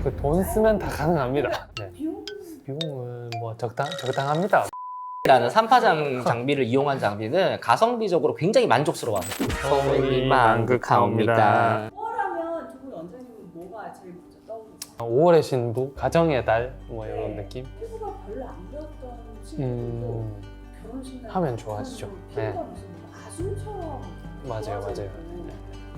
그 돈 쓰면 다 가능합니다. 네. 비용 비용은 뭐 적당합니다. 라는 3파장 장비를 이용한 장비는 가성비적으로 굉장히 만족스러워요. 소액이 만극하옵니다. 5월하면 두 분 원장님은 뭐가 제일 먼저 떠오르세요? 5월의 신부, 가정의 달, 뭐 이런 느낌. 피부가 별로 안 좋았던 친구들도 결혼식 날 하면 좋아지죠. 네. 피부가 무슨 마술처럼 맞아요. 좋아지고.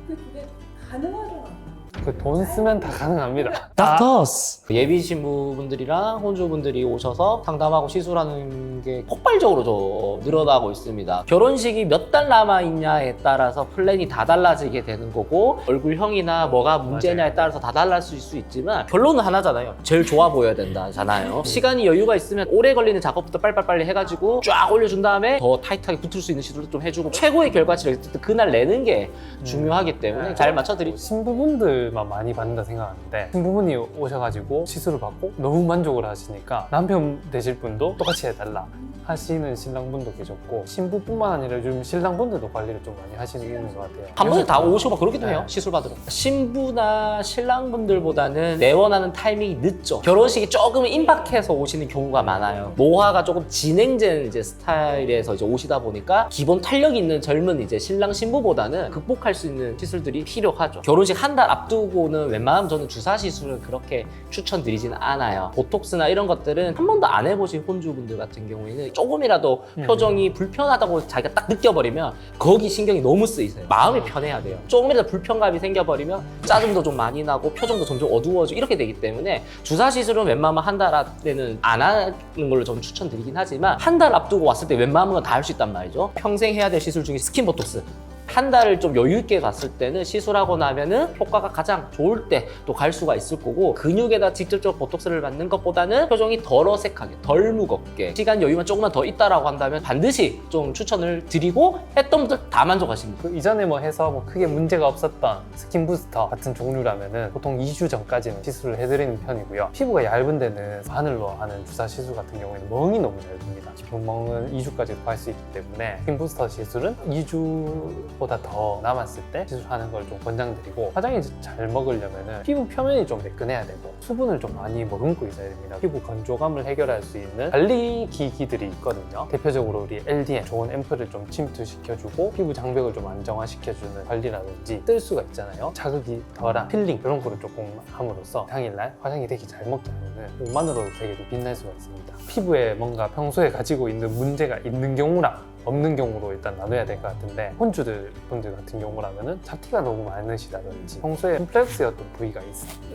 근데 그게 가능하더라고요. 그 돈 쓰면 다 가능합니다. 닥터스! 예비 신부분들이랑 혼주분들이 오셔서 상담하고 시술하는 게 폭발적으로 늘어나고 있습니다. 결혼식이 몇 달 남아있냐에 따라서 플랜이 다 달라지게 되는 거고 얼굴형이나 뭐가 문제냐에 따라서 다 달라질 수 있지만 결론은 하나잖아요. 제일 좋아 보여야 된다잖아요. 시간이 여유가 있으면 오래 걸리는 작업부터 빨리빨리 해가지고 쫙 올려준 다음에 더 타이트하게 붙을 수 있는 시술도 좀 해주고 최고의 결과치를 그날 내는 게 중요하기 때문에 잘 맞춰드리죠. 신부분들만 많이 받는다 생각하는데 신부분이 오셔가지고 시술을 받고 너무 만족을 하시니까 남편 되실 분도 똑같이 해달라 하시는 신랑분도 계셨고 신부뿐만 아니라 요즘 신랑분들도 관리를 좀 많이 하시는 것 같아요. 한 번에 다 오시고 막 그러기도 네. 해요. 시술 받으러. 신부나 신랑분들보다는 내원하는 타이밍이 늦죠. 결혼식이 조금 임박해서 오시는 경우가 많아요. 노화가 조금 진행된 이제 스타일에서 이제 오시다 보니까 기본 탄력 있는 젊은 이제 신랑 신부보다는 극복할 수 있는 시술들이 필요하죠. 결혼식 한 달 앞두고는 웬만하면 저는 주사 시술을 그렇게 추천드리진 않아요. 보톡스나 이런 것들은 한 번도 안 해보신 혼주분들 같은 경우에는 조금이라도 표정이 불편하다고 자기가 딱 느껴버리면 거기 신경이 너무 쓰이세요. 마음이 편해야 돼요. 조금이라도 불편감이 생겨버리면 짜증도 좀 많이 나고 표정도 점점 어두워지고 이렇게 되기 때문에 주사 시술은 웬만하면 한 달 안에는 안 하는 걸로 저는 추천드리긴 하지만 한 달 앞두고 왔을 때 웬만하면 건 다 할 수 있단 말이죠. 평생 해야 될 시술 중에 스킨 보톡스. 한 달을 좀 여유 있게 갔을 때는 시술하고 나면은 효과가 가장 좋을 때 또 갈 수가 있을 거고 근육에다 직접적으로 보톡스를 맞는 것보다는 표정이 덜 어색하게 덜 무겁게 시간 여유만 조금만 더 있다라고 한다면 반드시 좀 추천을 드리고 했던 분들 다 만족하십니다. 그 이전에 뭐 해서 뭐 크게 문제가 없었던 스킨 부스터 같은 종류라면은 보통 2주 전까지는 시술을 해드리는 편이고요. 피부가 얇은 데는 바늘로 하는 주사 시술 같은 경우에는 멍이 너무 얇습니다. 깊은 멍은 2주까지도 갈 수 있기 때문에 스킨 부스터 시술은 2주보다 더 남았을 때 시술하는 걸 좀 권장드리고 화장이 잘 먹으려면은 피부 표면이 좀 매끈해야 되고 수분을 좀 많이 머금고 있어야 됩니다. 피부 건조감을 해결할 수 있는 관리 기기들이 있거든요. 대표적으로 우리 LDN 좋은 앰플을 좀 침투시켜주고 피부 장벽을 좀 안정화시켜주는 관리라든지 뜰 수가 있잖아요. 자극이 덜한 필링 이런 거를 조금 함으로써 당일날 화장이 되게 잘 먹지 않으면 옷만으로도 되게 좀 빛날 수가 있습니다. 피부에 뭔가 평소에 가지고 있는 문제가 있는 경우랑 없는 경우로 일단 나눠야 될 것 같은데 혼주들 분들 같은 경우라면은 잡티가 너무 많으시다든지 평소에 컴플렉스였던 부위가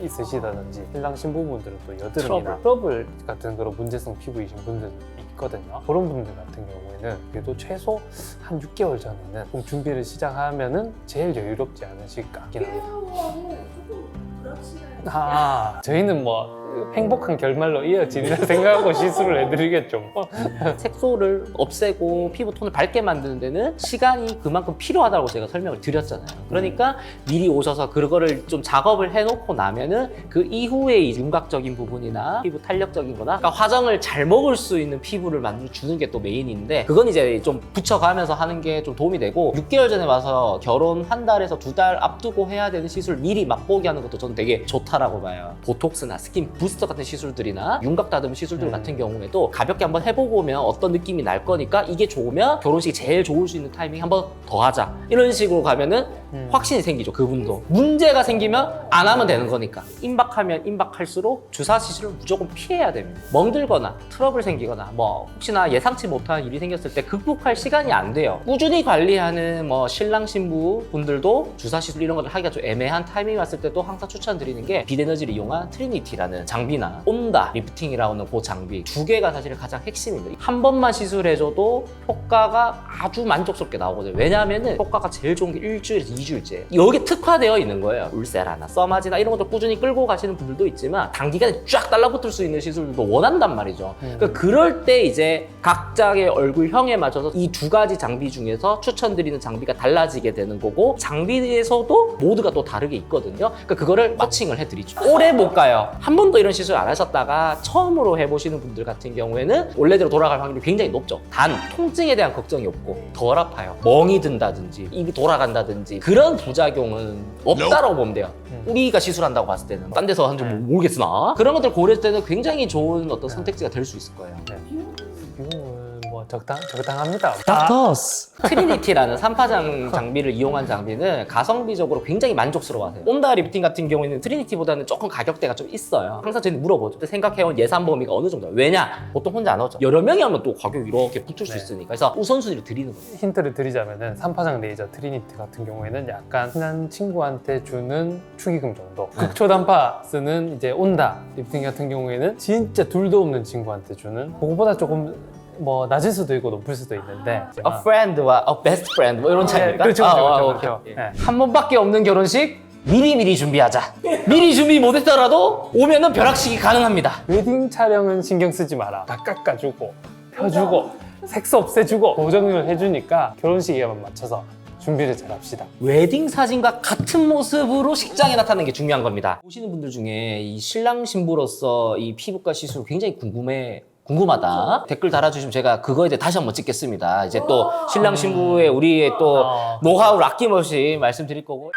있으시다든지 신랑 신부분들은 또 여드름이나 트러블 같은 그런 문제성 피부이신 분들 있거든요. 그런 분들 같은 경우에는 그래도 최소 한 6개월 전에는 좀 준비를 시작하면은 제일 여유롭지 않으실까 하긴 합니다. 6개월은 조금 불확실해요. 저희는 뭐 행복한 결말로 이어지리라 생각하고 시술을 해드리겠죠. 색소를 없애고 피부 톤을 밝게 만드는 데는 시간이 그만큼 필요하다고 제가 설명을 드렸잖아요. 그러니까 미리 오셔서 그거를 좀 작업을 해놓고 나면은 그 이후에 이 윤곽적인 부분이나 피부 탄력적인 거나 그러니까 화장을 잘 먹을 수 있는 피부를 만들어주는 게 또 메인인데 그건 이제 좀 붙여가면서 하는 게 좀 도움이 되고 6개월 전에 와서 결혼 한 달에서 2달 앞두고 해야 되는 시술 미리 맛보기 하는 것도 저는 되게 좋다라고 봐요. 보톡스나 스킨 부스터 같은 시술들이나 윤곽 다듬 시술들 같은 경우에도 가볍게 한번 해보고 오면 어떤 느낌이 날 거니까 이게 좋으면 결혼식이 제일 좋을 수 있는 타이밍 한번 더 하자 이런 식으로 가면은 확신이 생기죠. 그분도 문제가 생기면 안 하면 되는 거니까 임박하면 임박할수록 주사 시술을 무조건 피해야 됩니다. 멍들거나 트러블 생기거나 뭐 혹시나 예상치 못한 일이 생겼을 때 극복할 시간이 안 돼요. 꾸준히 관리하는 뭐 신랑 신부 분들도 주사 시술 이런 것들 하기가 좀 애매한 타이밍이 왔을 때도 항상 추천드리는 게 빛에너지를 이용한 트리니티라는 장비나 온다 리프팅이라고 하는 그 장비 두 개가 사실 가장 핵심입니다. 한 번만 시술해줘도 효과가 아주 만족스럽게 나오거든요. 왜냐하면 효과가 제일 좋은 게 일주일에서 2주일째 여기 특화되어 있는 거예요. 울세라나 써마지나 이런 것들 꾸준히 끌고 가시는 분들도 있지만 단기간에 쫙 달라붙을 수 있는 시술도 원한단 말이죠. 그러니까 그럴 때 이제 각자의 얼굴형에 맞춰서 이 두 가지 장비 중에서 추천드리는 장비가 달라지게 되는 거고 장비에서도 모두가 또 다르게 있거든요. 그러니까 그거를 마칭을 해드리죠. 오래 못 가요. 한 번도 이런 시술 안 하셨다가 처음으로 해보시는 분들 같은 경우에는 원래대로 돌아갈 확률이 굉장히 높죠. 단 통증에 대한 걱정이 없고 덜 아파요. 멍이 든다든지 입이 돌아간다든지 그런 부작용은 없다고 보면 돼요. 우리가 시술한다고 봤을 때는 딴 데서 한 줄 모르겠으나 그런 것들 고려했을 때는 굉장히 좋은 어떤 선택지가 될 수 있을 거예요. 비용은 뭐 적당합니다. 닥터스 트리니티라는 3파장 장비를 이용한 장비는 가성비적으로 굉장히 만족스러워하세요. 온다 리프팅 같은 경우에는 트리니티보다는 조금 가격대가 좀 있어요. 항상 저희는 물어보죠. 생각해온 예산 범위가 어느 정도야? 왜냐? 보통 혼자 안 하죠. 여러 명이 하면 또 가격이 이렇게 붙을 수 있으니까. 그래서 우선순위를 드리는 거예요. 힌트를 드리자면은 3파장 레이저 트리니티 같은 경우에는 약간 친한 친구한테 주는 축의금 정도. 극초단파 쓰는 이제 온다 리프팅 같은 경우에는 진짜 둘도 없는 친구한테 주는 그거보다 조금 뭐 낮을 수도 있고 높을 수도 있는데 A friend와 a best friend 뭐 이런 차이입니까? 그렇죠, 그렇죠. 오케이. 네. 한 번밖에 없는 결혼식 미리 준비하자. 미리 준비 못했더라도 오면은 벼락식이 가능합니다. 웨딩 촬영은 신경 쓰지 마라. 다 깎아주고 펴주고 색소 없애주고 고정을 해주니까 결혼식에만 맞춰서 준비를 잘 합시다. 웨딩 사진과 같은 모습으로 식장에 나타나는 게 중요한 겁니다. 보시는 분들 중에 이 신랑 신부로서 이 피부과 시술 굉장히 궁금하다. 댓글 달아주시면 제가 그거에 대해 다시 한번 찍겠습니다. 이제 또 신랑 신부의 우리의 또 노하우를 아낌없이 말씀드릴 거고.